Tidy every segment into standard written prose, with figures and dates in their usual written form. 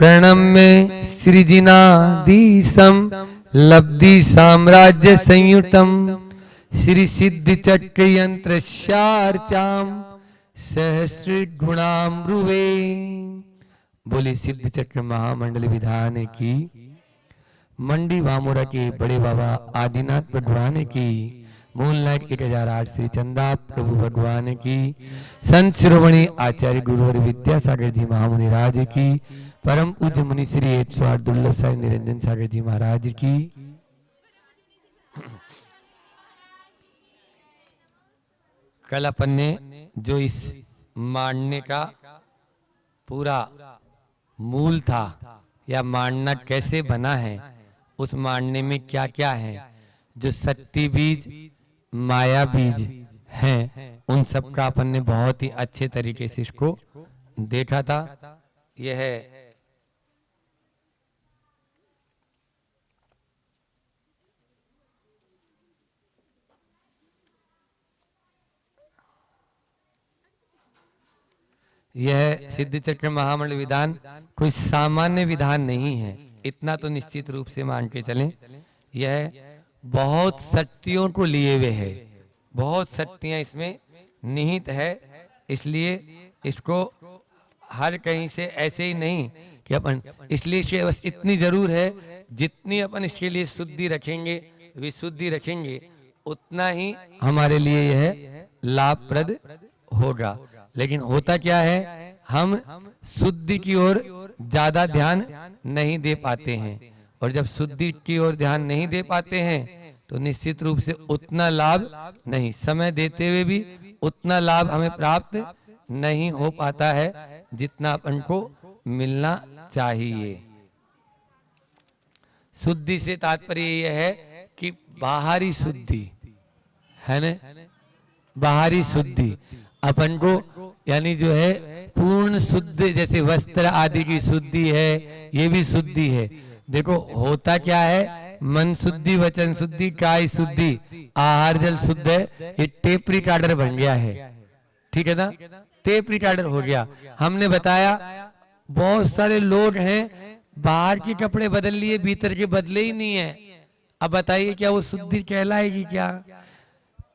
प्रणम्य सृजनाधीशं लब्धि साम्राज्य संयुतम श्री सिद्धि चक्र यंत्र शार्चाम सहस्र गुणामृवे। बोले सिद्ध चक्र महामंडल विधान की, मंडी वामोरा के बड़े बाबा आदिनाथ भगवान की, मूल नायक 1008 श्री चंदा प्रभु भगवान की, संत शिरोमणि आचार्य गुरुवर विद्यासागर जी महामुनि राज की, परम पूज्य मुनि श्री 108 दुर्लभ साई निरंजन सागर जी महाराज की। कल अपन ने जो इस मांडने का पूरा मूल था या मांडना कैसे बना है, उस मांडने में क्या क्या है, जो शक्ति बीज माया बीज हैं, उन सब का अपन ने बहुत ही अच्छे तरीके से इसको देखा था। यह सिद्ध चक्र महामंडल विधान कोई सामान्य विधान नहीं है, इतना तो निश्चित रूप से मान के चलें। यह बहुत शक्तियों को लिए हुए है, बहुत शक्तियां इसमें निहित है, इसलिए इसको हर कहीं से ऐसे ही नहीं कि अपन, इसलिए बस इतनी जरूर है, जितनी अपन इसके लिए शुद्धि रखेंगे, विशुद्धि रखेंगे, उतना ही हमारे लिए यह लाभप्रद होगा। लेकिन होता क्या है, हम शुद्धि की ओर ज्यादा ध्यान नहीं दे पाते हैं, और जब शुद्धि की ओर ध्यान नहीं दे पाते हैं तो निश्चित रूप से उतना लाभ नहीं, समय देते हुए भी उतना लाभ हमें प्राप्त नहीं हो पाता है जितना अपन को मिलना चाहिए। शुद्धि से तात्पर्य यह है कि बाहरी शुद्धि है ना, बाहरी शुद्धि अपन को, यानी जो है पूर्ण शुद्ध, जैसे वस्त्र आदि की शुद्धि है, ये भी शुद्धि है। देखो होता क्या है, मन शुद्धि, वचन शुद्धि, काय शुद्धि, आहार जल शुद्ध है, ये टेप रिकॉर्डर बन गया है, ठीक है ना, टेप रिकॉर्डर हो गया। हमने बताया बहुत सारे लोग हैं बाहर के कपड़े बदल लिए, भीतर के बदले ही नहीं है। अब बताइए क्या वो शुद्धि कहलाएगी? क्या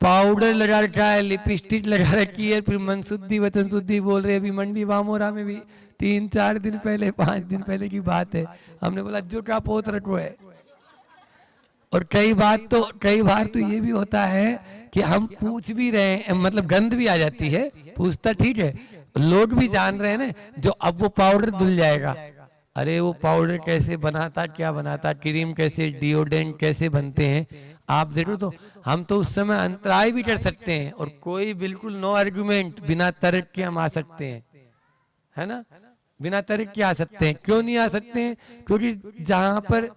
पाउडर लगा रखा है, लिपस्टिक लगा रखी है, फिर मन शुद्धि वचन शुद्धि बोल रहे। अभी मंडी वामोरा में भी 3-4 दिन पहले, 5 दिन पहले की बात है, हमने बोला जो का पोत रखो है। और कई बार तो ये भी होता है कि हम पूछ भी रहे हैं, मतलब गंध भी आ जाती है, पूछता ठीक है, लोग भी जान रहे हैं ना, जो अब वो पाउडर धुल जाएगा, अरे वो पाउडर कैसे बनाता, क्या बनाता, क्रीम कैसे, डिओडेंट कैसे बनते हैं, आप देखो। तो हम तो उस समय अंतराय भी कर सकते हैं, और कोई बिल्कुल नो आर्गुमेंट, बिना तर्क के हम आ सकते हैं, है ना, बिना तर्क के आ सकते हैं। क्यों नहीं आ सकते हैं? क्योंकि जहाँ पर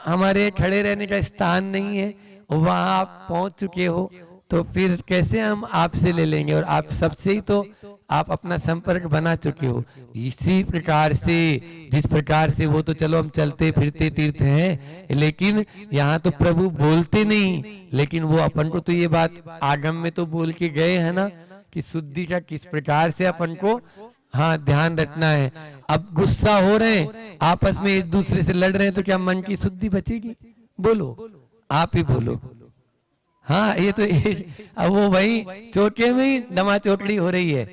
हमारे खड़े रहने का स्थान नहीं है, वहाँ आप पहुँच चुके हो, तो फिर कैसे हम आपसे ले लेंगे? और आप सबसे ही तो आप अपना संपर्क बना चुके हो। इसी प्रकार से, जिस प्रकार से वो तो चलो हम चलते फिरते तीर्थ हैं, लेकिन यहाँ तो प्रभु बोलते नहीं, लेकिन वो अपन को तो ये बात आगम में तो बोल के गए हैं ना, कि शुद्धि का किस प्रकार से अपन को हाँ ध्यान रखना है। अब गुस्सा हो रहे हैं, आपस में एक दूसरे से लड़ रहे हैं, तो क्या मन की शुद्धि बचेगी? बोलो, आप ही बोलो। हाँ ये तो अब वो वही चोटे में ही दमा चोटड़ी हो रही है,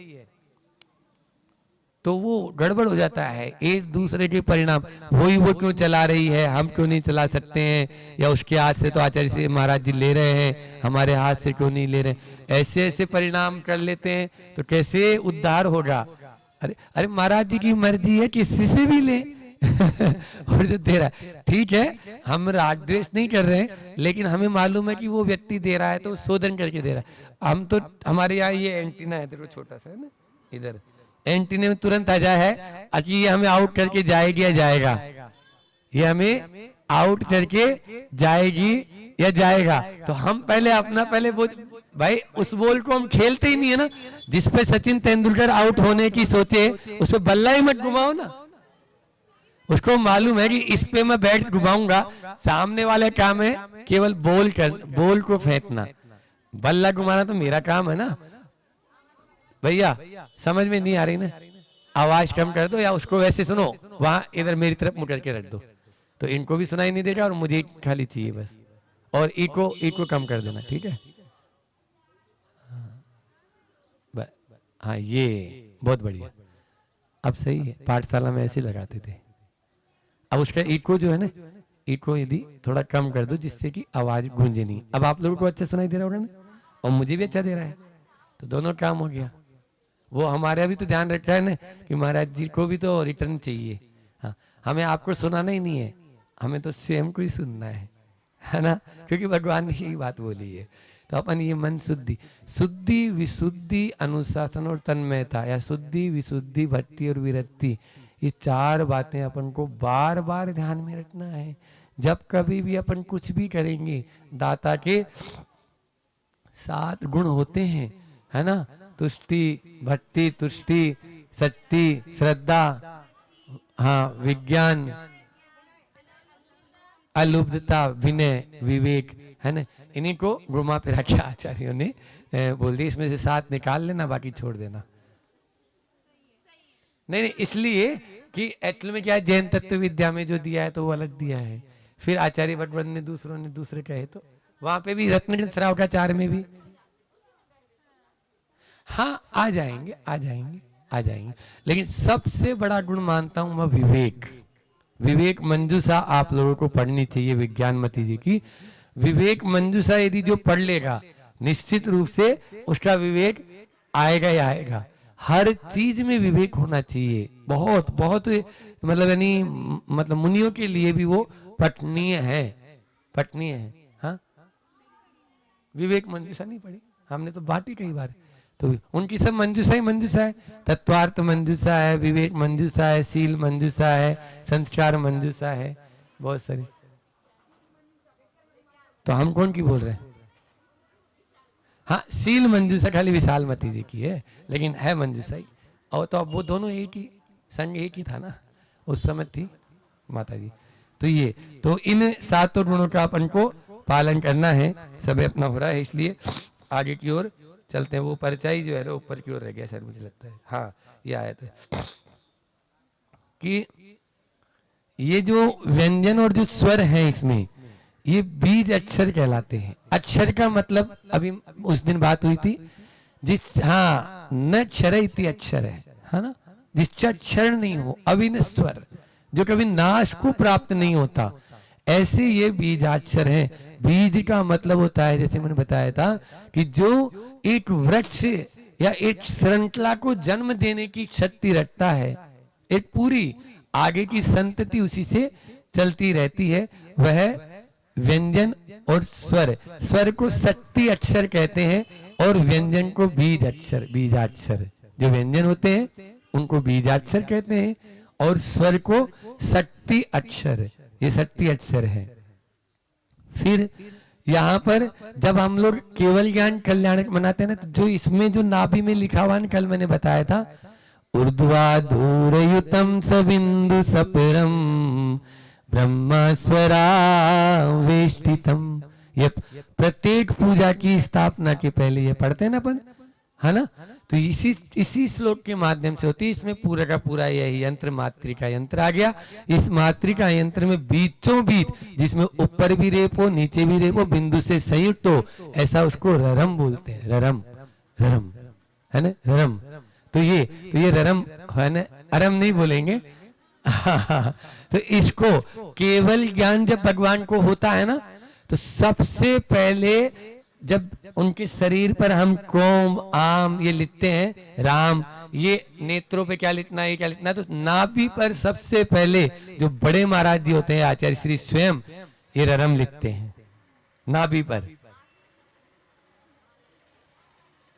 तो वो गड़बड़ हो जाता है। एक दूसरे के परिणाम, वो क्यों चला रही है, हम क्यों नहीं चला सकते हैं, या उसके हाथ से तो आचार्य से महाराज जी ले रहे हैं, हमारे हाथ से क्यों नहीं ले रहे? ऐसे ऐसे परिणाम कर लेते हैं, तो कैसे उद्धार होगा? अरे महाराज जी की मर्जी है, किसी से भी ले और जो दे रहा है, ठीक है, हम राग द्वेष नहीं कर रहे हैं, लेकिन हमें मालूम है कि वो व्यक्ति दे रहा है तो शोधन करके दे रहा है। हम तो, हमारे यहाँ ये एंटीना है, देखो छोटा सा है ना, इधर एंटीने में तुरंत आ जाए है, अच्छी ये हमें आउट करके जाएगी या जाएगा, ये हमें आउट करके जाएगी या जाएगा। तो हम पहले अपना वो भाई, उस बॉल को हम खेलते ही नहीं है ना। जिस पे सचिन तेंदुलकर आउट होने की सोचे, उस पे बल्ला ही मत घुमाओ ना। उसको मालूम है कि इस पे मैं बैट घुमाऊंगा, सामने वाले काम है केवल बॉल को फेंकना, बल्ला घुमाना तो मेरा काम है ना। भैया समझ में नहीं आ रही ना? आवाज कम कर दो या उसको वैसे सुनो, वहां इधर मेरी तरफ मुड़ करके रख दो, तो इनको भी सुनाई नहीं देगा और मुझे खाली चाहिए बस। और इको कम कर देना, ठीक है। हाँ ये बहुत बढ़िया, अब सही है। पाठशाला में ऐसे लगाते थे। अब उसका इको जो है ना, इको यदि थोड़ा कम कर दो जिससे कि आवाज गूंजे नहीं। अब आप लोगों को अच्छा सुनाई दे रहा होगा ना, और मुझे भी अच्छा दे रहा है, तो दोनों काम हो गया। वो हमारा भी तो ध्यान रखा है ना कि महाराज जी को भी तो रिटर्न चाहिए। हाँ, हमें आपको सुनाना ही नहीं है, हमें तो स्वयं को ही सुनना है ना, क्योंकि भगवान ने यही बात बोली है। तो अपन ये मन शुद्धि, शुद्धि विशुद्धि अनुशासन और तन्मयता, या शुद्धि विशुद्धि भक्ति और विरक्ति, ये चार बातें अपन को बार बार ध्यान में रखना है। जब कभी भी अपन कुछ भी करेंगे, दाता के 7 गुण होते हैं, है ना, तुष्टि भक्ति, तुष्टि शक्ति श्रद्धा, हाँ विज्ञान, अलुब्धता विनय विवेक, है ना। इन्हीं को घुमा फिरा के आचार्यों ने बोल दिया, इसमें से 7 निकाल लेना, बाकी छोड़ देना। नहीं, इसलिए कि एक्चुअल में क्या है, जैन तत्व विद्या में जो दिया है तो वो अलग दिया है। फिर आचार्य भट्ट ने दूसरों ने दूसरे कहे, तो वहां पे भी रत्न श्रावकाचार्य में भी हाँ आ जाएंगे, आ जाएंगे, आ जाएंगे। लेकिन सबसे बड़ा गुण मानता हूं मैं विवेक। विवेक मंजूषा आप लोगों को पढ़नी चाहिए, विज्ञानमती जी की विवेक मंजूषा यदि जो पढ़ लेगा, निश्चित रूप से उसका विवेक आएगा ही आएगा। हर चीज में विवेक होना चाहिए, बहुत बहुत, मतलब यानी मतलब मुनियों के लिए भी वो पठनीय है, पठनीय है। हाँ, विवेक मंजूषा नहीं पढ़ी हमने तो बाटी कई बार, तो उनकी सब मंजूषा ही मंजूषा है। तत्वार्थ मंजूषा है, विवेक मंजूषा है, शील मंजूषा है, संस्कार मंजूषा है, बहुत सारी। तो हम कौन की बोल रहे हैं? हाँ, शील मंजूषा खाली विशालमती जी की है, लेकिन है मंजूषा ही। और तो अब वो दोनों एक ही संग एक ही था ना, उस समय थी माता जी। तो ये तो इन 7 गुणों का अपन को पालन करना है। सब अपना हो रहा है, इसलिए आगे की ओर चलते हैं। वो परचाई जो है ऊपर की ओर रह गया सर, मुझे लगता है। हाँ, ये आया था कि ये जो व्यंजन और जो स्वर है इसमें, ये बीज अक्षर कहलाते हैं। अक्षर का मतलब अभी उस दिन बात हुई थी, जिस हाँ न क्षर इति अक्षर है ना, जिसका अक्षर नहीं हो, अविनस्वर, जो कभी नाश को प्राप्त नहीं होता, ऐसे ये बीजाक्षर है। बीज का मतलब होता है, जैसे मैंने बताया था, कि जो एक वृक्ष या एक श्रृंखला को जन्म देने की शक्ति रखता है, एक पूरी आगे की संतति उसी से चलती रहती है, वह व्यंजन और स्वर। स्वर को शक्ति अक्षर कहते हैं और व्यंजन को बीज अक्षर, बीजाक्षर। जो व्यंजन होते हैं उनको बीजाक्षर कहते हैं और स्वर को शक्ति अक्षर, ये शक्ति अक्षर है। फिर यहाँ पर जब हम लोग केवल ज्ञान कल्याणक मनाते हैं ना, तो जो इसमें जो नाभि में लिखा हुआ है, कल मैंने बताया था, ऊर्ध्वाधूरयुतम सबिंदु सपरम ब्रह्मस्वरा वेष्टितम। ये प्रत्येक पूजा की स्थापना के पहले ये पढ़ते हैं ना अपन, है ना। तो इसी श्लोक के माध्यम से होती है। इसमें पूरा का पूरा यही यंत्र मातृका यंत्र आ गया। इस मातृका यंत्र में बीचों बीच, जिसमें ऊपर भी रेप हो नीचे भी रेप हो, बिंदु से संयुक्त हो, ऐसा उसको ररम बोलते हैं। ररम, ररम है ना, ररम। तो ये ररम है ना, अरम नहीं बोलेंगे। तो इसको केवल ज्ञान जब भगवान को होता है ना, तो सबसे पहले जब उनके शरीर पर हम कोम आम ये लिखते हैं, राम, ये नेत्रों पे क्या लिखना है, ये क्या लिखना है, तो नाभि पर सबसे पहले जो बड़े महाराज जी होते हैं, आचार्य श्री स्वयं, ये ररम लिखते हैं नाभि पर।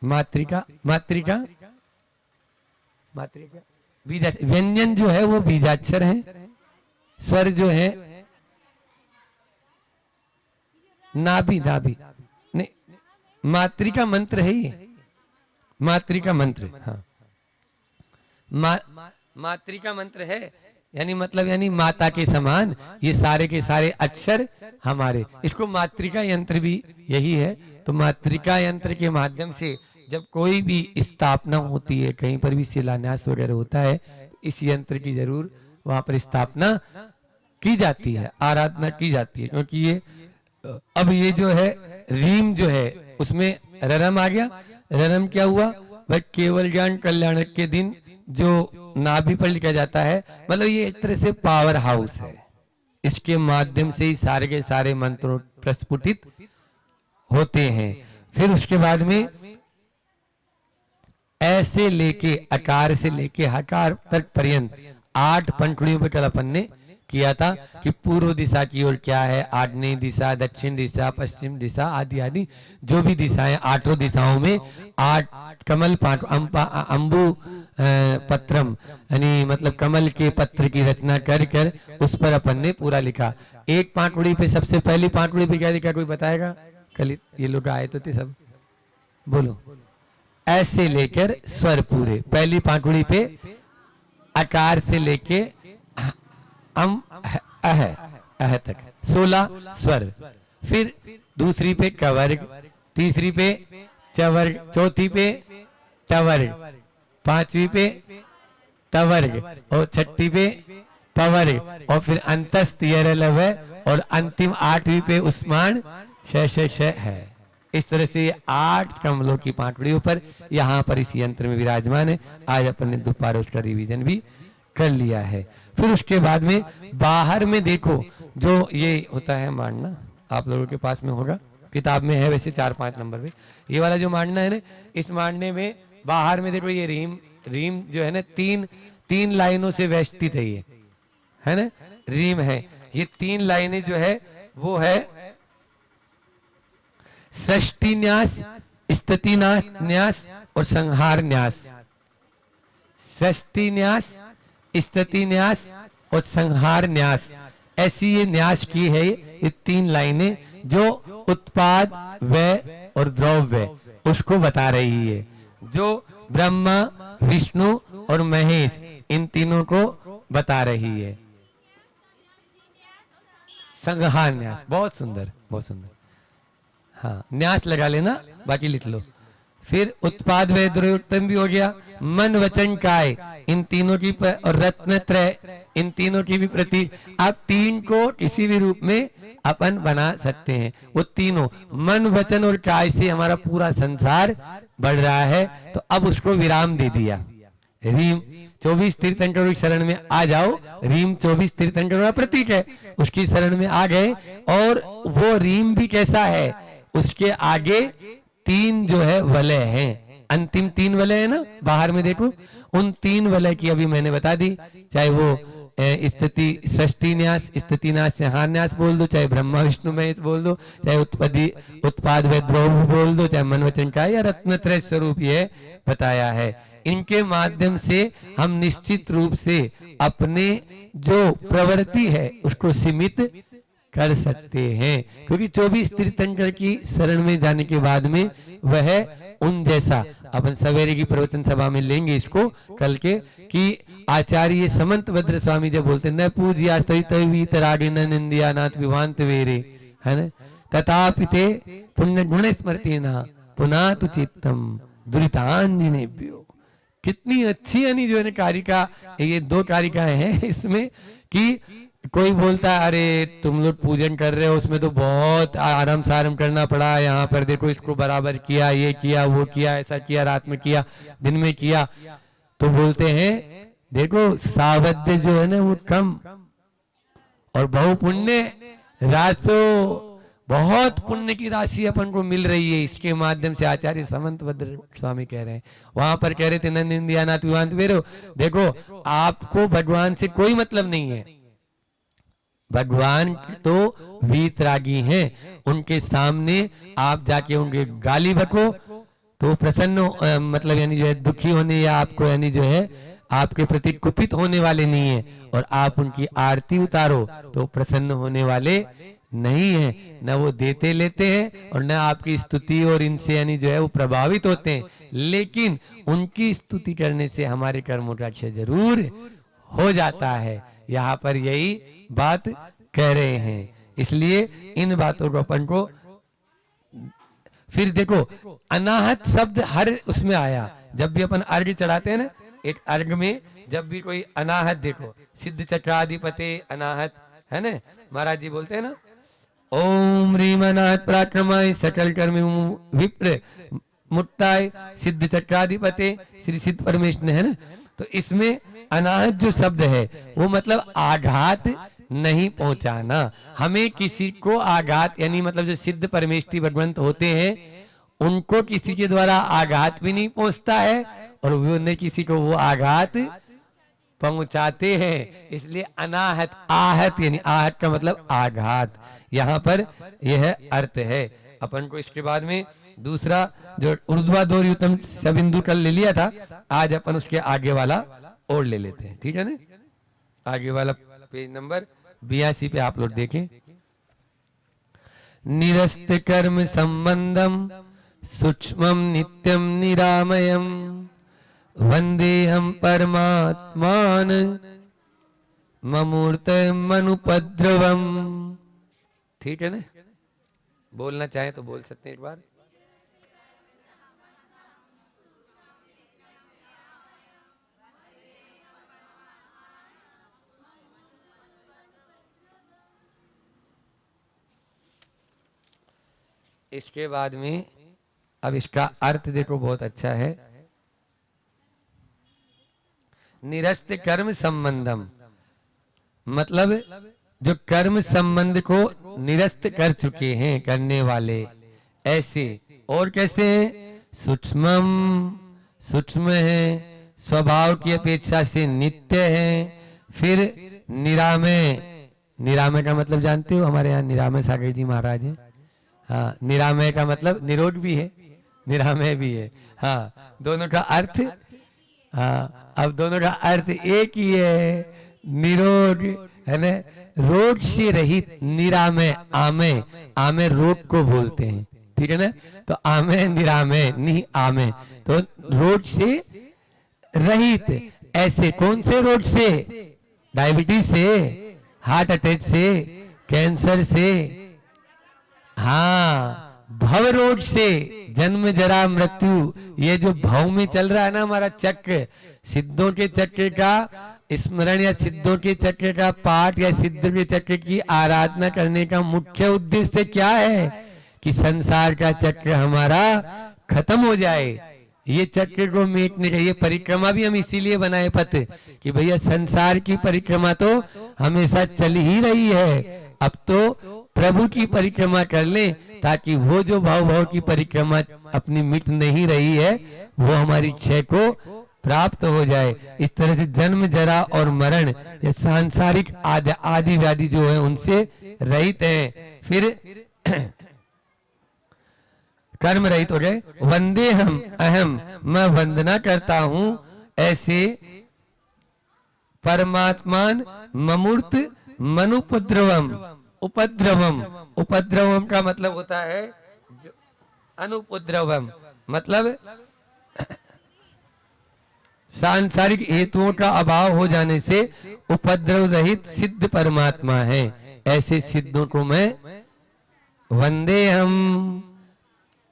मातृका, मातृका, मातृका, बीजा, व्यंजन जो है वो बीजाक्षर है, स्वर जो है नाभि, नाभि नहीं, मातृका मंत्र है ये, मातृका मंत्र। हाँ, मातृका मंत्र है, यानी मतलब यानी माता के समान ये सारे के सारे अक्षर हमारे, इसको मातृका यंत्र भी यही है। तो मातृका यंत्र के माध्यम से जब कोई भी स्थापना होती है, कहीं पर भी शिलान्यास वगैरह होता है, इस यंत्र की जरूर वहां पर स्थापना की जाती है, आराधना की जाती है। क्योंकि ये अब ये जो है रीम जो है उसमें ररम आ गया। ररम क्या हुआ? वह केवल ज्ञान कल्याणक के दिन जो नाभि पर लिखा जाता है, मतलब ये एक तरह से पावर हाउस है। इसके माध्यम से ही सारे के सारे मंत्र प्रस्फुटित होते हैं। फिर उसके बाद में ऐसे लेके अकार से लेके हकार तक पर्यंत 8 पंखुड़ियों पर कल अपन ने किया था कि पूर्व दिशा की ओर क्या है, आग्नेय दिशा, दक्षिण दिशा, पश्चिम दिशा आदि आदि जो भी दिशाएं, 8 दिशाओं में 8 कमल 5 अंबु पत्रम यानी मतलब कमल के पत्र की रचना कर कर उस पर अपन ने पूरा लिखा। एक पांखुड़ी पे, सबसे पहली पांखुड़ी पे क्या लिखा, कोई बताएगा? कल ये लोग आए तो थे सब, बोलो। ऐसे लेकर स्वर पूरे, पहली पांखुड़ी पे आकार से लेके अह तक 16 स्वर। फिर दूसरी पे कवर्ग, तीसरी पे चवर्ग, चौथी पे टवर्ग, पांचवी पे तवर्ग और छठी पे पवर्ग, और फिर अंतस्थ यरलव और अंतिम 8वीं पे उस्मान श है। इस तरह से 8 कमलों की पांखुड़ियों पर यहाँ पर इस यंत्र में विराजमान है। आज अपन ने दोपहर उसका रिवीजन भी कर लिया है। फिर उसके बाद में बाहर में देखो जो ये होता है मांडना, आप लोगों के पास में होगा, किताब में है वैसे 4-5 नंबर पे। ये वाला जो मांडना है ना, इस मांडने में बाहर में देखो ये रीम जो है ना, तीन लाइनों से व्यवस्थित है, ये है ना रीम है। ये 3 लाइनें जो है वो है सृष्टि न्यास, स्थिति न्यास और संहार न्यास। सृष्टि न्यास, स्थिति न्यास और संहार न्यास, ऐसी ये न्यास की है ये 3 लाइनें जो उत्पाद, व्यय और द्रव्य उसको बता रही है। जो ब्रह्मा, विष्णु और महेश इन तीनों को बता रही है। संहार न्यास, बहुत सुंदर, बहुत सुंदर। हाँ, न्यास लगा लेना, बाकी लिख लो। फिर उत्पाद व्यय द्रव्योत्तम भी हो गया। मन वचन काय, इन तीनों की और रत्नत्रय, इन तीनों की भी प्रतीक। आप 3 को किसी भी रूप में अपन बना सकते हैं। वो तीनों मन वचन और काय से हमारा पूरा संसार बढ़ रहा है, तो अब उसको विराम दे दिया। रीम 24 तीर्थंकरों की शरण में आ जाओ। रीम 24 तीर्थंकरों का प्रतीक है, उसकी शरण में आ गए। और वो रीम भी कैसा है, उसके आगे 3 जो है वलय हैं, अंतिम 3 वलय है ना, बाहर में देखो। उन 3 वलय की अभी मैंने बता दी, चाहे वो स्थिति सृष्टि न्यास, स्थिति न्यास, संहार न्यास बोल दो, चाहे ब्रह्मा विष्णु महेश बोल दो, चाहे उत्पाद व द्रव्य बोल दो, चाहे मन वचन का या रत्नत्रय स्वरूप ये बताया है। इनके माध्यम से हम निश्चित रूप से अपने जो प्रवृत्ति है उसको सीमित कर सकते हैं। क्योंकि 24 तीर्थंकर की शरण में जाने के बाद में वह उन जैसा, अपन सवेरे की प्रवचन सभा में लेंगे इसको कल के, कि आचार्य समंत भद्र स्वामी जब बोलते न पूज्या तरागे न निंदिया नाथ विवांत वेरे, है ना, तथापिते पुण्य गुण स्मृति ना पुनः तु चित्तम दुरितांजनेभ्यो। कितनी अच्छी यानी जो है कारिका, ये 2 कारिकाएं हैं इसमें, कि कोई बोलता है अरे तुम लोग पूजन कर रहे हो, उसमें तो बहुत आराम सारम करना पड़ा, यहाँ पर देखो इसको बराबर किया, ये किया, वो किया, ऐसा किया, रात में किया, दिन में किया। तो बोलते हैं देखो सावध्य जो है ना वो कम और बहु पुण्य रासो, बहुत पुण्य की राशि अपन को मिल रही है। इसके माध्यम से आचार्य समंत भद्र स्वामी कह रहे हैं, वहां पर कह रहे थे नंद इंदिया नाथ विवांत वेरो। देखो आपको भगवान से कोई मतलब नहीं है, भगवान तो वीतरागी हैं, उनके सामने आप जाके उनके गाली बको तो प्रसन्न, मतलब यानी जो है दुखी होने या आपको यानी जो है आपके प्रति कुपित होने वाले नहीं है। और आप उनकी आरती उतारो तो प्रसन्न होने वाले नहीं है, न वो देते लेते हैं और न आपकी स्तुति और इनसे यानी जो है वो प्रभावित होते हैं। लेकिन उनकी स्तुति करने से हमारे कर्मों का क्षय जरूर हो जाता है। यहाँ पर यही बात कह रहे हैं, इसलिए इन बातों को अपन को फिर देखो अनाहत शब्द हर उसमें आया। जब भी अपन अर्घ चढ़ाते हैं ना, एक अर्घ में जब भी कोई अनाहत, देखो सिद्ध चक्राधिपते अनाहत, है ना, महाराज जी बोलते हैं ना, ओम ह्रीम अनाहत पराक्रमाय सकल कर्म विप्र मुक्ताय सिद्ध चक्राधिपते श्री सिद्ध परमेश्वर, है ना। तो इसमें अनाहत जो शब्द है वो मतलब आघात नहीं पहुंचाना। हमें किसी को आघात, यानी मतलब जो सिद्ध परमेष्ठी भगवंत होते हैं उनको किसी के द्वारा आघात भी नहीं पहुंचता है और वो न किसी को वो आघात पहुंचाते हैं। इसलिए अनाहत, आहत यानी आहत का मतलब आघात, यहाँ पर यह अर्थ है। अपन को इसके बाद में दूसरा जो ऊर्ध्वाधोर्युतम सबिंदु कल ले लिया था, आज अपन उसके आगे वाला और ले लेते हैं, ठीक है ना। आगे वाला पेज नंबर 82 पे आप लोग देखें। निरस्त कर्म संबंधम सूक्ष्मम नित्यम निरामयम वंदेहम परमात्मान ममूर्तम अनुपद्रवम। ठीक है ना, बोलना चाहे तो बोल सकते हैं एक बार। इसके बाद में अब इसका अर्थ देखो, बहुत अच्छा है। निरस्त कर्म संबंधम मतलब जो कर्म संबंध को निरस्त कर चुके हैं करने वाले, ऐसे। और कैसे हैं? सूक्ष्मम, सूक्ष्म है, स्वभाव की अपेक्षा से नित्य है। फिर निरामय, निरामय का मतलब जानते हो, हमारे यहाँ निरामय सागर जी महाराज हैं। हाँ, निरामय का मतलब निरोध भी है, निरामय भी है। हाँ, दोनों का अर्थ, हाँ अब दोनों का अर्थ एक ही है, निरोध, है ना, रोग से रहित। निरामय, आमय, आमय रोग को बोलते हैं, ठीक है ना। तो आमय निरामय, नि आमय, तो रोग से रहित। ऐसे कौन से रोग से? डायबिटीज से, हार्ट अटैक से, कैंसर से, हाँ भव रोग से, जन्म जरा मृत्यु। ये जो भव में चल रहा है ना हमारा चक्र, सिद्धों के चक्र का स्मरण या सिद्धों के चक्र का पाठ या सिद्धों के चक्र की आराधना करने का मुख्य उद्देश्य क्या है? कि संसार का चक्र हमारा खत्म हो जाए, ये चक्र को मिटने का। ये परिक्रमा भी हम इसीलिए बनाए पथ, कि भैया संसार की परिक्रमा तो हमेशा चल ही रही है, अब तो प्रभु की परिक्रमा कर ले, ताकि वो जो भाव की परिक्रमा अपनी मिट नहीं रही है वो हमारी इच्छा को प्राप्त हो जाए। इस तरह से जन्म जरा और मरण, ये सांसारिक आदि व्याधि जो है उनसे रहित हैं। फिर कर्म रहित हो जाए। वंदे हम अहम, मैं वंदना करता हूं ऐसे परमात्मान ममूर्त मनुपद्रवम। उपद्रवम, उपद्रवम का मतलब होता है अनुपद्रवम, मतलब सांसारिक हेतुओं का अभाव हो जाने से उपद्रव रहित सिद्ध परमात्मा है। ऐसे सिद्धों को मैं वंदे हम,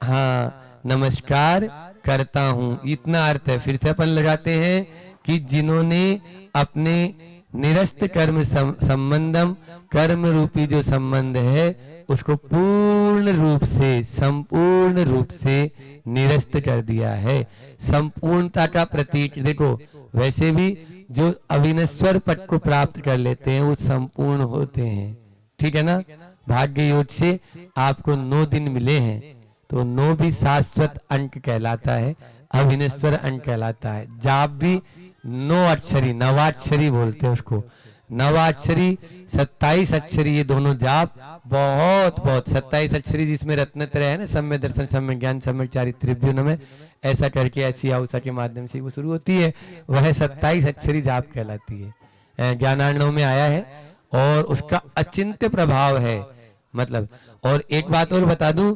हाँ नमस्कार करता हूँ, इतना अर्थ है। फिर से अपन लगाते हैं कि जिन्होंने अपने निरस्त कर्म संबंधम, कर्म रूपी जो संबंध है उसको पूर्ण रूप से, संपूर्ण रूप से निरस्त कर दिया है। संपूर्णता का प्रतीक देखो, वैसे भी जो अविनश्वर पद को प्राप्त कर लेते हैं वो संपूर्ण होते हैं, ठीक है ना। भाग्य योग से आपको 9 दिन मिले हैं, तो 9 भी शाश्वत अंक कहलाता है, अविनश्वर अंक कहलाता है। जाप भी 9 अक्षरी, नवाक्षरी बोलते हैं उसको, नवाक्षरी 27 अक्षरी, ये दोनों जाप बहुत बहुत 27 अक्षरी, जिसमें रत्नत्रय है ना, सम्य दर्शन, सम्य ज्ञान, सम्य चारित्र्य में ऐसा करके ऐसी आउसा के माध्यम से वो शुरू होती है, वह 27 अक्षरी जाप कहलाती है। ज्ञानार्णव में आया है और उसका अचिंत्य प्रभाव है, मतलब। और एक बात और बता दूं,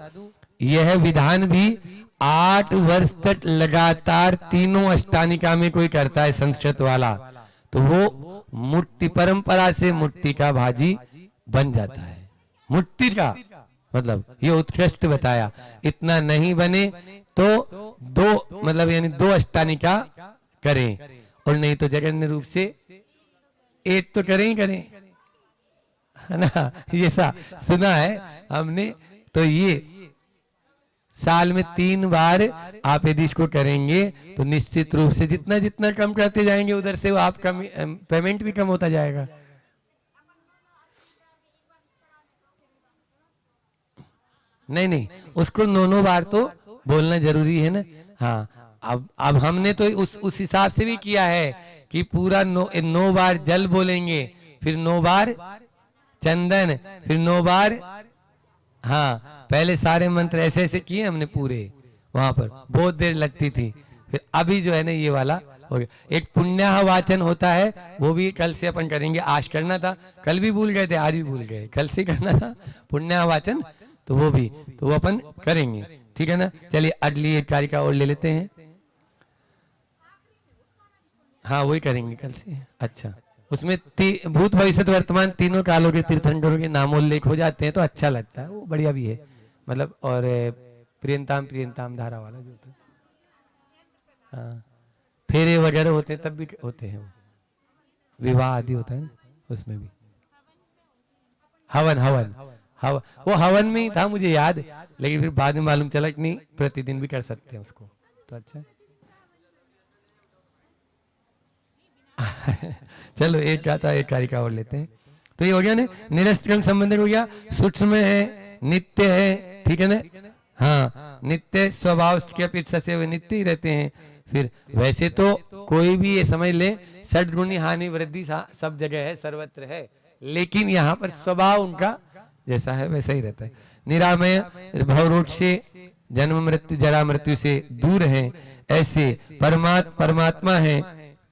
यह विधान भी 8 वर्ष तक लगातार तीनों अष्टानिका में कोई करता है संस्कृत वाला, तो वो मूर्ति परंपरा से मूर्ति का भाजी बन जाता है। मूर्ति का मतलब ये उत्कृष्ट बताया। इतना नहीं बने तो दो मतलब यानी 2 अष्टानिका करें, और नहीं तो जघन्य रूप से एक तो करें ही करें, है ना। ये सा सुना है हमने। तो ये साल में 3 बार आप यदि इसको करेंगे तो निश्चित रूप से जितना जितना कम करते जाएंगे उधर से आपका पेमेंट भी कम होता जाएगा। नहीं नहीं, उसको 9 बार तो बोलना जरूरी है ना। हाँ, अब हमने तो उस हिसाब से भी किया है कि पूरा 9 बार जल बोलेंगे, फिर 9 बार चंदन, फिर 9 बार, हाँ पहले सारे मंत्र ऐसे ऐसे किए हमने पूरे, वहां पर बहुत देर लगती थी। फिर अभी जो है ना ये वाला हो गया। एक पुण्याह वाचन होता है, वो भी कल से अपन करेंगे। आज करना था, कल भी भूल गए थे, आज भी भूल गए, कल से करना था पुण्याह वाचन, तो वो भी तो वो अपन करेंगे, ठीक है ना। चलिए अगली एक कारिका और ले लेते हैं। हाँ वही करेंगे कल से। अच्छा, उसमें भूत भविष्य वर्तमान तीनों कालों के तीर्थंकरों के नामोल्लेख हो जाते हैं तो अच्छा लगता है, वो बढ़िया भी है मतलब। और प्रियंताम प्रियंताम धारा वाला जो होता है, हाँ फेरे वगैरह होते हैं तब भी होते हैं, वो विवाह आदि होता है ना उसमें भी। हवन हवन हवन, वो हवन में ही था मुझे याद, लेकिन फिर बाद में मालूम चला कि नहीं प्रतिदिन भी कर सकते हैं उसको, तो अच्छा। चलो एक गाता एक कारिका और लेते हैं। तो ये हो गया ना, निरस्त क्रम संबंध हो गया, सूक्ष्म है, नित्य है, ठीक है ना। हाँ नित्य स्वभाव की अपेक्षा से वे नित्य ही रहते हैं। फिर वैसे तो कोई भी ये समझ ले षड्गुणी हानि वृद्धि सब जगह है, सर्वत्र है, लेकिन यहाँ पर स्वभाव उनका जैसा है वैसा ही रहता है। निरामय भवरोग से, जन्म मृत्यु जरा मृत्यु से दूर है, ऐसे परमात्मा है,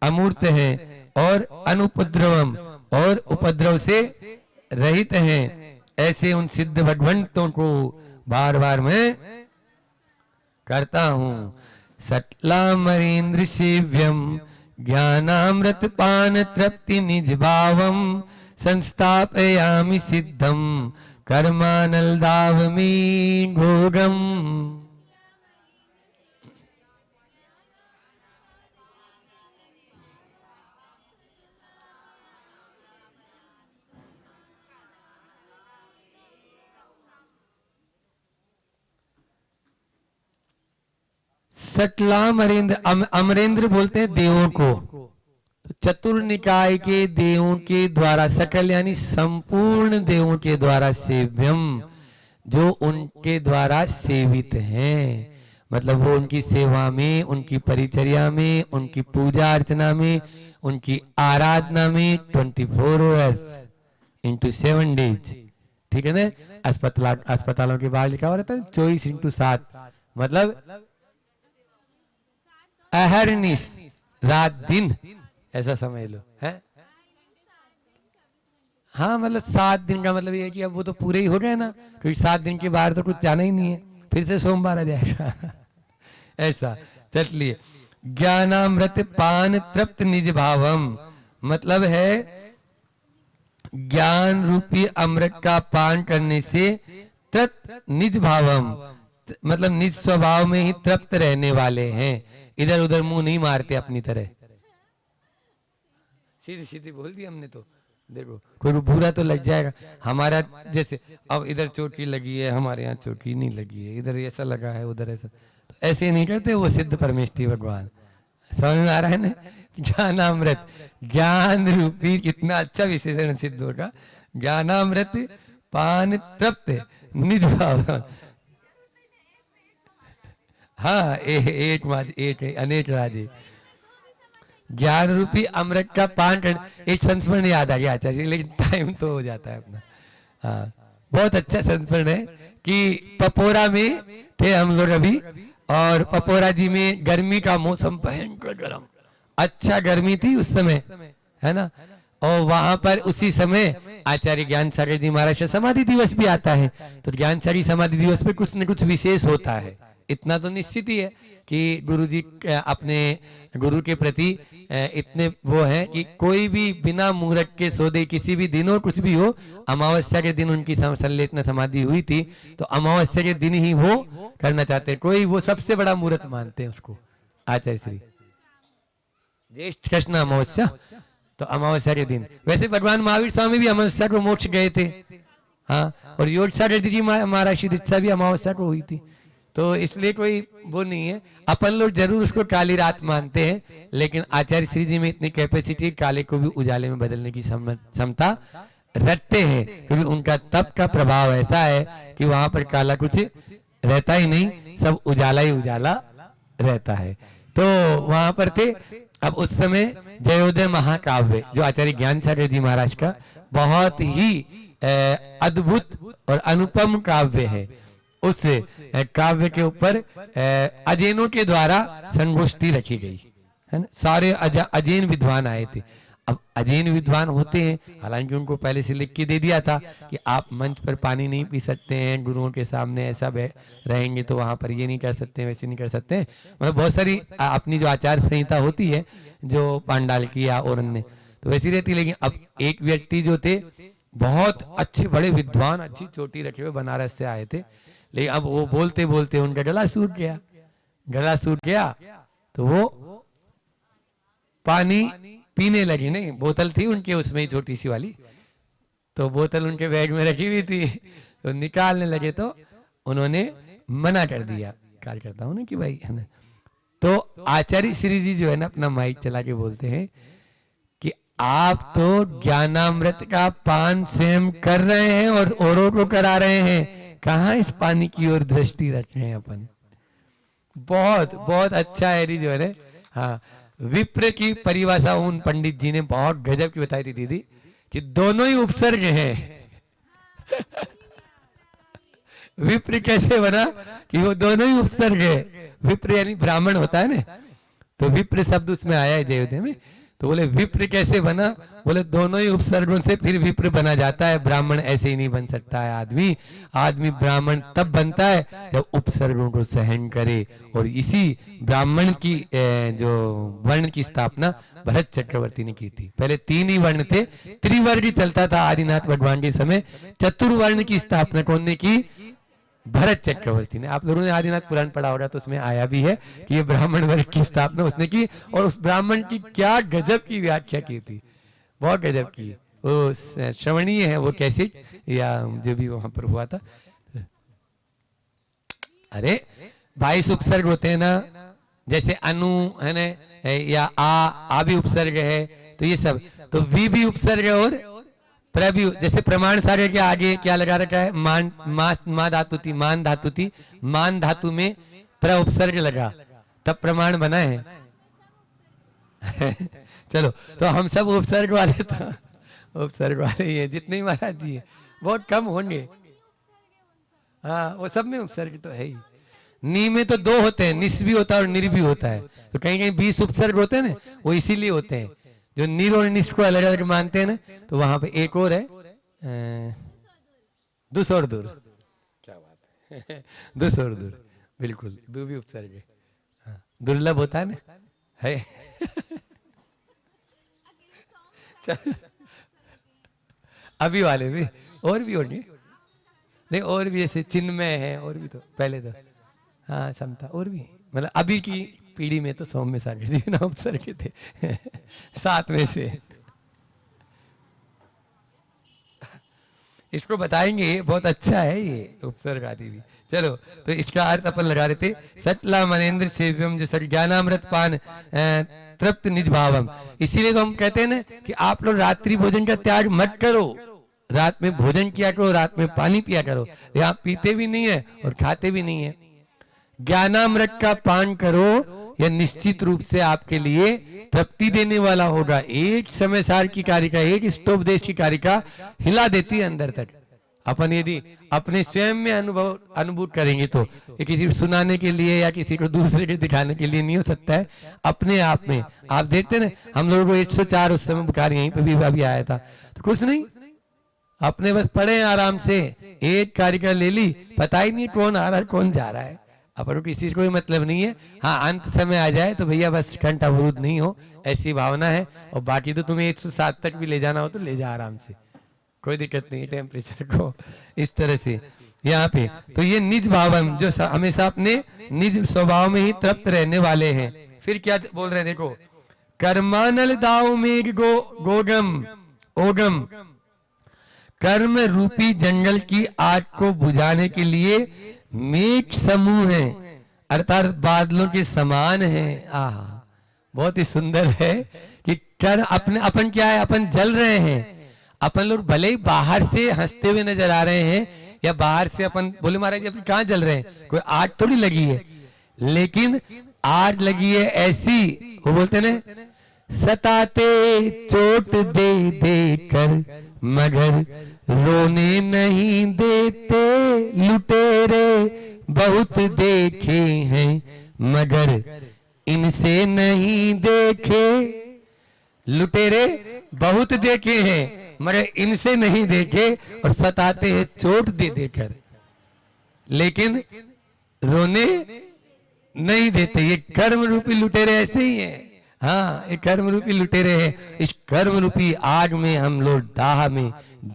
अमूर्त है और अनुपद्रवम और उपद्रव से रहित हैं, ऐसे उन सिद्ध भगवंतों को बार बार मैं करता हूं। सटलामरेंद्र सेव्यम ज्ञानामृत पान तृप्ति निज भावम संस्थापयामि सिद्धम कर्मानलदावमी भोगम। सटलाम अमरेंद्र, अमरेंद्र बोलते हैं देवों को। तो चतुर्निकाय के देवों के द्वारा, सकल यानी संपूर्ण देवों के द्वारा सेव्यम, जो उनके द्वारा सेवित हैं, मतलब वो उनकी सेवा में, उनकी परिचर्या में, उनकी पूजा अर्चना में, उनकी आराधना में 24 आवर्स इंटू 7 डेज, ठीक है ना। अस्पतालों के बाहर लिखा हुआ रहता है 24/7, मतलब अहरनिश, रात दिन ऐसा समझ लो है। हाँ मतलब 7 दिन का मतलब ये है कि अब वो तो पूरे ही हो गए ना, क्योंकि 7 दिन के बाहर तो कुछ जाना ही नहीं है, फिर से सोमवार आ जाएगा। ऐसा चलिए, ज्ञानामृत पान तृप्त निज भावम, मतलब है ज्ञान रूपी अमृत का पान करने से तृप्त निज भावम, मतलब निज स्वभाव में ही तृप्त रहने वाले हैं, इधर उधर मुंह नहीं मारते अपनी तरह। सीधी सीधी बोल दी हमने तो, देखो कोई बुरा तो लग जाएगा हमारा। जैसे अब इधर चोटी लगी है, हमारे यहाँ चोटी नहीं लगी है, इधर ऐसा लगा है, उधर ऐसा, तो ऐसे नहीं करते वो सिद्ध परमेष्ठी भगवान। समझ में आ रहा है ना। ज्ञानामृत, ज्ञान रूपी, कितना अच्छा विशेषण सिद्ध होगा। ज्ञानामृत पान तृप्त निज भाव, हाँ एक अनेक राजे, ज्ञान रूपी अमृत का पान कर। एक संस्मरण याद आ गया आचार्य, लेकिन टाइम तो हो जाता है अपना। हाँ बहुत अच्छा संस्मरण है कि पपोरा में थे हम लोग अभी, और पपोरा जी में गर्मी का मौसम भयंकर गर्म, अच्छा गर्मी थी उस समय, है ना। और वहां पर उसी समय आचार्य ज्ञान सागर जी महाराज का समाधि दिवस भी आता है, तो ज्ञान सागर समाधि दिवस पे कुछ न कुछ विशेष होता है, इतना तो निश्चित ही है कि गुरुजी अपने गुरु के प्रति इतने वो हैं कि कोई भी बिना मुहूर्त के सौदे किसी भी दिन हो कुछ भी हो, अमावस्या के दिन उनकी संलेखना समाधि हुई थी तो अमावस्या के दिन ही वो करना चाहते हैं। कोई वो सबसे बड़ा मुहूर्त मानते हैं उसको आचार्य श्री ज्येष्ठ कृष्ण अमावस्या, तो अमावस्या के दिन। वैसे भगवान महावीर स्वामी भी अमावस्या को मोक्ष गए थे, हाँ, और योग सागर जी महाराज की दीक्षा भी अमावस्या को हुई थी, तो इसलिए कोई वो नहीं है। अपन लोग जरूर उसको काली रात मानते हैं, लेकिन आचार्य श्री जी में इतनी कैपेसिटी काले को भी उजाले में बदलने की क्षमता रखते हैं, क्योंकि उनका तप का प्रभाव ऐसा है कि वहां पर काला कुछ रहता ही नहीं, सब उजाला ही उजाला रहता है। तो वहां पर थे। अब उस समय जयोदय महाकाव्य जो आचार्य ज्ञान सागर जी महाराज का बहुत ही अद्भुत और अनुपम काव्य है, उस काव्य के ऊपर अजैनों के द्वारा संगोष्ठी रखी गई है ना। सारे अजैन विद्वान आए थे। अब अजैन विद्वान होते हैं, हालांकि उनको पहले से लिख के दे दिया था कि आप मंच पर पानी नहीं पी सकते हैं, गुरुओं के सामने ऐसा रहेंगे तो वहां पर ये नहीं कर सकते, वैसे नहीं कर सकते, मतलब बहुत सारी अपनी जो आचार संहिता होती है जो पांडाल की या और अन्य तो वैसी रहती। लेकिन अब एक व्यक्ति जो थे बहुत अच्छे बड़े विद्वान, अच्छी चोटी रखे हुए बनारस से आए थे, लेकिन अब वो बोलते बोलते उनका गला सूख गया। गला सूख गया तो वो पानी पीने लगी, नहीं बोतल थी उनके उसमें ही छोटी सी वाली, तो बोतल उनके बैग में रखी हुई थी, तो निकालने लगे तो उन्होंने मना कर दिया। कार्य करता हूँ ना कि भाई है ना। तो आचार्य श्री जी जो है ना अपना माइक चला के बोलते हैं कि आप तो ज्ञानामृत का पान स्वयं कर रहे हैं और औरों को करा रहे हैं, कहाँ इस पानी की ओर दृष्टि रख रहे हैं अपन। बहुत बहुत अच्छा है जो है ना। हाँ, विप्र की परिभाषा उन पंडित जी ने बहुत गजब की बताई थी दीदी, कि दोनों ही उपसर्ग हैं। विप्र कैसे बना कि वो दोनों ही उपसर्ग है। विप्र यानी ब्राह्मण होता है ना, तो विप्र शब्द उसमें आया है जयोदय में। तो बोले विप्र कैसे बना, बोले दोनों ही उपसर्गों से फिर विप्र बना जाता है। ब्राह्मण ऐसे ही नहीं बन सकता है आदमी। आदमी ब्राह्मण तब बनता है जब उपसर्गों को सहन करे, और इसी ब्राह्मण की जो वर्ण की स्थापना भरत चक्रवर्ती ने की थी। पहले 3 ही वर्ण थे, त्रिवर्ण चलता था आदिनाथ भगवान के समय। चतुर्वर्ण की स्थापना कौन ने की, भरत चक्रवर्ती ने। आप लोगों ने आदिनाथ पुराण पढ़ा होगा तो उसमें आया भी है कि ये ब्राह्मण वर्ग की स्थापना उसने की, और उस ब्राह्मण की क्या गजब की व्याख्या की थी, बहुत गजब की। वो श्रवणीय है वो कैसे या जो भी वहां पर हुआ था। अरे 22 उपसर्ग होते हैं ना, जैसे अनु है ना, या आ भी उपसर्ग है, तो ये सब तो वी भी उपसर्ग है और प्रभु। जैसे प्रमाण सारे के आगे क्या लगा रखा है, मान मा धातु थी, मान धातु थी, मान धातु में प्र उपसर्ग लगा तब प्रमाण बना है। चलो तो हम सब उपसर्ग वाले था, उपसर्ग वाले ही है जितने ही महाराज जी है, बहुत कम होंगे। हाँ वो सब में उपसर्ग तो है ही। नी में तो 2 होते हैं, निस भी होता है और निर भी होता है, तो कहीं कहीं 20 उपसर्ग होते हैं ना, वो इसीलिए होते हैं। जो निर और निष्ठ को अलग अलग मानते हैं ना, तो वहां पे एक और है दुस और दूर। क्या बात है, दुस और दूर, बिल्कुल दो भी उपसर्ग है। हाँ, दुर्लभ होता है ना, है। अभी वाले भी और भी होंगे, नहीं और भी ऐसे चिन्मय है, और भी तो पहले तो हाँ समता, और भी मतलब अभी की पीढ़ी में तो सौम्य सागर जी ना उपसर्ग थे 7 में से। इसको बताएंगे, बहुत अच्छा है ये उपसर्ग आदि भी। चलो तो इसका अर्थ अपन लगा रहे थे, सतला मनेन्द्र सेव्यम जो सर ज्ञानामृत पान तृप्त निज भावम। इसीलिए तो हम कहते हैं ना कि आप लोग रात्रि भोजन का त्याग मत करो, रात में भोजन किया करो, रात में पानी पिया करो। यहाँ पीते भी नहीं है और खाते भी नहीं है। ज्ञानामृत का पान करो, यह निश्चित रूप से आपके लिए तृप्ति देने वाला होगा। एक समय सार की कारिका, एक स्टोपदेश की कारिका हिला देती है अंदर तक। अपन यदि अपने स्वयं में अनुभव करेंगे तो ये किसी को सुनाने के लिए या किसी को दूसरे को दिखाने के लिए नहीं हो सकता है। अपने आप में आप देखते ना, हम लोगों को 104 उस समय बुखार यहीं पे भी आया था, तो कुछ नहीं, अपने बस पढ़े आराम से, एक कारिका ले ली, पता ही नहीं कौन आ रहा है कौन जा रहा है, अपन को किसी से कोई मतलब नहीं है। हाँ, अंत समय आ जाए तो भैया बस कंठ अवरुद्ध नहीं हो, ऐसी भावना है। और बाकी तो तुम्हें 107 तक भी ले जाना हो तो ले जा आराम से, कोई दिक्कत नहीं है टेम्परेचर को। इस तरह से यहाँ पे तो ये निज भावम, जो हमेशा अपने निज स्वभाव में ही तृप्त रहने वाले हैं। फिर क्या बोल रहे हैं देखो, कर्मानल दाव मेघ गोगम ओगम, कर्म रूपी जंगल की आग को बुझाने के लिए मेघ समूह है, अर्थात बादलों के समान है। आहा, बहुत ही सुंदर है कि कर अपने अपन क्या है, अपन जल रहे हैं। अपन लोग भले ही बाहर से हंसते हुए नजर आ रहे हैं, या बाहर से अपन बोले महाराज जी अपन कहाँ जल रहे हैं, कोई आग थोड़ी लगी है, लेकिन आग लगी है ऐसी, वो बोलते ना, सताते चोट दे दे कर मगर रोने नहीं देते, लुटेरे बहुत देखे हैं मगर इनसे नहीं देखे। लुटेरे बहुत देखे हैं मगर इनसे नहीं देखे, और सताते हैं चोट दे देकर, लेकिन रोने नहीं देते। ये कर्म रूपी लुटेरे ऐसे ही हैं। हाँ, ये कर्म रूपी लुटेरे हैं। इस कर्म रूपी आग में हम लोग दाह में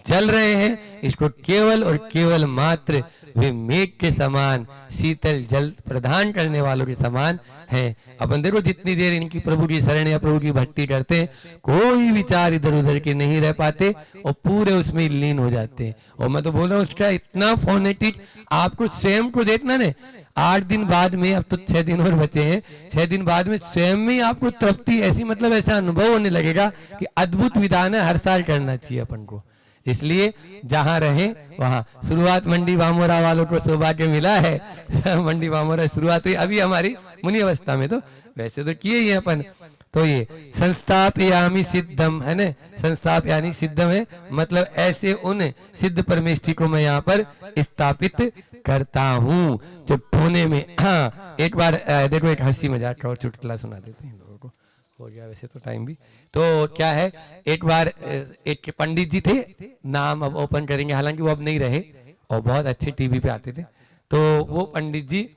जल रहे हैं। इसको केवल और केवल मात्र वे मेघ के समान शीतल जल प्रदान करने वालों के समान हैं। अपन देखो जितनी देर इनकी प्रभु की शरण या प्रभु की भक्ति करते हैं, कोई विचार इधर उधर के नहीं रह पाते और पूरे उसमें लीन हो जाते हैं। और मैं तो बोल रहा हूँ उसका इतना फोनेटिक, आपको स्वयं को देखना ने, 8 दिन बाद में, अब तो 6 दिन और बचे हैं, 6 दिन बाद में स्वयं में आपको तृप्ति ऐसी, मतलब ऐसा अनुभव होने लगेगा कि अद्भुत विधान है, हर साल करना चाहिए अपन को। इसलिए जहां रहे वहां, शुरुआत मंडी वामोरा वालों को सौभाग्य मिला है। मंडी वामोरा शुरुआत हुई अभी हमारी मुनि अवस्था में, तो वैसे तो किए ही अपन। तो ये संस्थापयामि सिद्धम है ना, संस्थाप यानी सिद्धम है, मतलब ऐसे उन सिद्ध परमेष्ठी को मैं यहाँ पर स्थापित करता हूँ जो ठोने में। हाँ, एक बार देखो एक हंसी मजाक का और चुटकुला सुना देते हैं लोगों को, हो गया वैसे तो टाइम भी। तो क्या है, एक बार एक पंडित जी थे, नाम अब ओपन करेंगे, हालांकि वो अब नहीं रहे और बहुत अच्छे टीवी पे आते थे। तो वो पंडित जी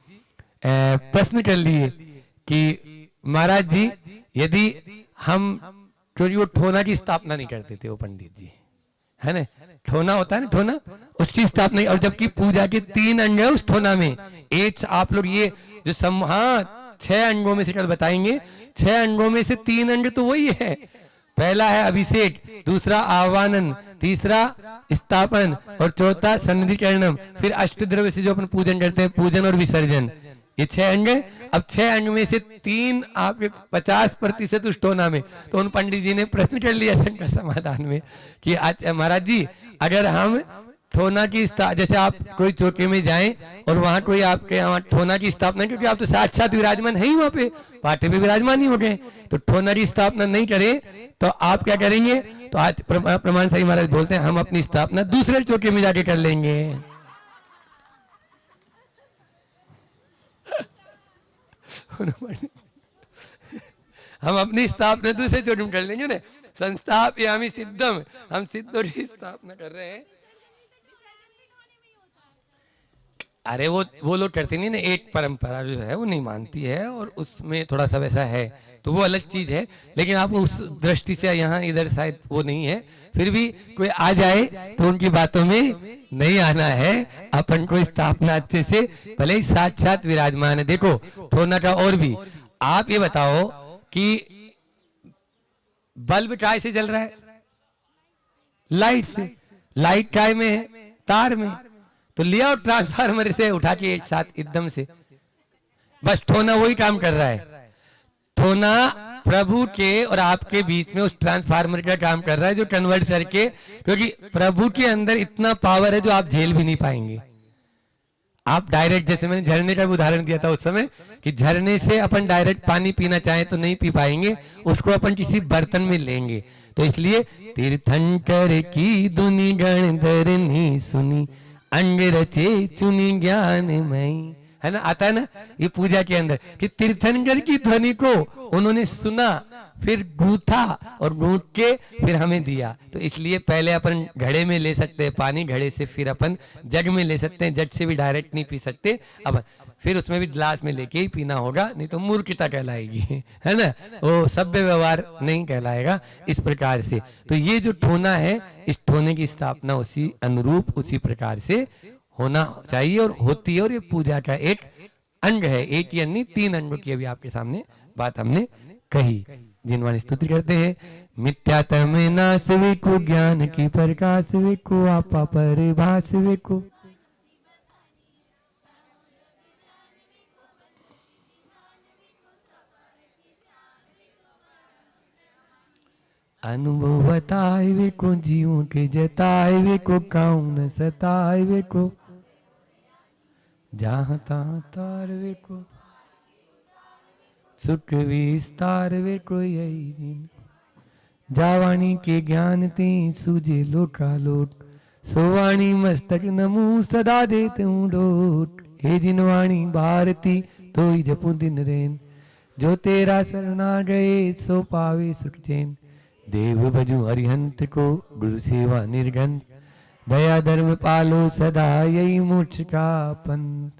प्रश्न कर लिए कि महाराज जी, यदि हम, क्योंकि वो ठोना की स्थापना नहीं करते थे वो पंडित जी, है ना, ठोना होता है ना, ठोना, उसकी स्थापना। और जबकि पूजा के 3 अंग है उस ठोना में। एक आप लोग ये जो हाँ 6 अंगों में से कल बताएंगे, 6 अंगों में से 3 अंग तो वही है। पहला है अभिषेक, दूसरा आह्वानन, तीसरा स्थापन और चौथा सन्निधिकरणम, फिर अष्टद्रव्य से जो अपन पूजन करते हैं, पूजन और विसर्जन, ये 6 अंग है। अब 6 अंग में से 3 आपके 50% उस टोना में। तो उन पंडित जी ने प्रश्न कर लिया शंकर समाधान में कि महाराज जी, अगर हम ठोना की, जैसे आप कोई चौके में जाएं और वहां कोई आपके यहाँ ठोना की स्थापना, क्योंकि आप तो साक्षात विराजमान है ही वहां पे, पाटे पे विराजमान ही हो गए, तो ठोना की स्थापना नहीं करें तो आप क्या करेंगे? तो आज प्रमाण सही महाराज बोलते हैं, हम अपनी स्थापना दूसरे चौके में जाके कर लेंगे। हम अपनी स्थापना दूसरे चोट में कर लेंगे ना। संस्थापयामि सिद्धम, हम सिद्धों की स्थापना कर रहे हैं। अरे वो लोग करते नहीं ना, एक परंपरा जो है वो नहीं मानती है और उसमें थोड़ा सा वैसा है, तो वो अलग चीज है। लेकिन आप उस दृष्टि से यहाँ इधर शायद वो नहीं है, फिर भी कोई आ जाए तो उनकी बातों में नहीं आना है। अपन को स्थापना अच्छे से, भले ही साक्षात विराजमान है। देखो ठोना का और भी, आप ये बताओ कि बल्ब काय से जल रहा है? लाइट से। लाइट काय में है? तार में। तो लिया और ट्रांसफार्मर से उठा के एक साथ एकदम से, बस ठोना वही काम कर रहा है। ठोना प्रभु के और आपके बीच में उस ट्रांसफार्मर का काम कर रहा है, जो कन्वर्ट करके, क्योंकि प्रभु के अंदर इतना पावर है जो आप झेल भी नहीं पाएंगे। आप डायरेक्ट, जैसे मैंने झरने का भी उदाहरण दिया था उस समय, कि झरने से अपन डायरेक्ट पानी पीना चाहे तो नहीं पी पाएंगे, उसको अपन किसी बर्तन में लेंगे। तो इसलिए तीर्थंकर की दुनि गण धरनी सुनी, अंग रचे चुनी ज्ञान मई, है ना, आता है ना ये पूजा के अंदर कि तीर्थंकर की ध्वनि को उन्होंने सुना, फिर गूंथा और गूंथ के फिर हमें दिया। तो इसलिए पहले अपन घड़े में ले सकते हैं पानी, घड़े से फिर अपन जग में ले सकते हैं, जग से भी डायरेक्ट नहीं पी सकते अपन, फिर उसमें भी ग्लास में लेके ही पीना होगा, नहीं तो मूर्खता कहलाएगी, है ना, वो सभ्य व्यवहार नहीं कहलाएगा इस प्रकार से। तो ये जो ठोना है, इस ठोने की स्थापना उसी अनुरूप उसी प्रकार से होना चाहिए और होती है, और ये पूजा का एक अंग है, एक या नहीं 3 अंगों की अभी आपके सामने बात हमने कही। जिनवाणी स्तुति करते हैं, मिथ्यात्म नाश वेको, ज्ञान की प्रकाश वेको, आपा परिभाष वेको, अनुभव बताए वेको, जीवों के जताए वेको, काउन सताए वेको, जहाँ तहाँ तार वेको, सुख विस्तार वेको, यही दिन जावाणी के ज्ञान ते सूझे लोकालोक, सोवाणी मस्तक नमू सदा देते हूँ डोट, हे जिनवाणी भारती तो ही जपू दिन रैन, जो तेरा शरणा गए सो पावे सुख चैन, देव भजू हरिहंत को गुरु सेवा निर्घंत, दया धर्म पालो सदा यही मोक्ष का पंथ।